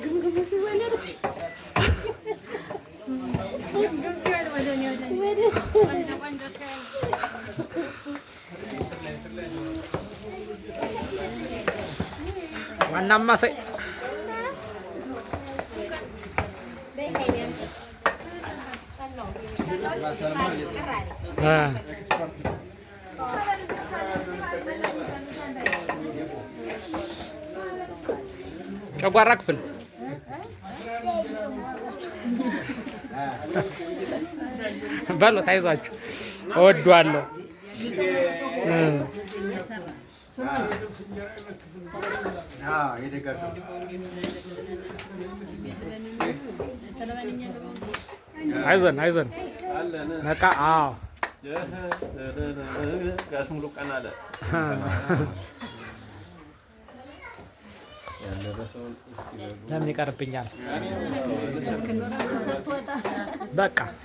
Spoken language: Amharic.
ግምግም ሲወለድ ዋናማ ሰይ ጨጓራ ክፍል በሉ ታይዟችሁ እወደዋለሁ። አይዞን አይዞን ነቃ። አዎ ጋሽ ሙሉ ቀን አለ ለምን ይቀርብኛል? በቃ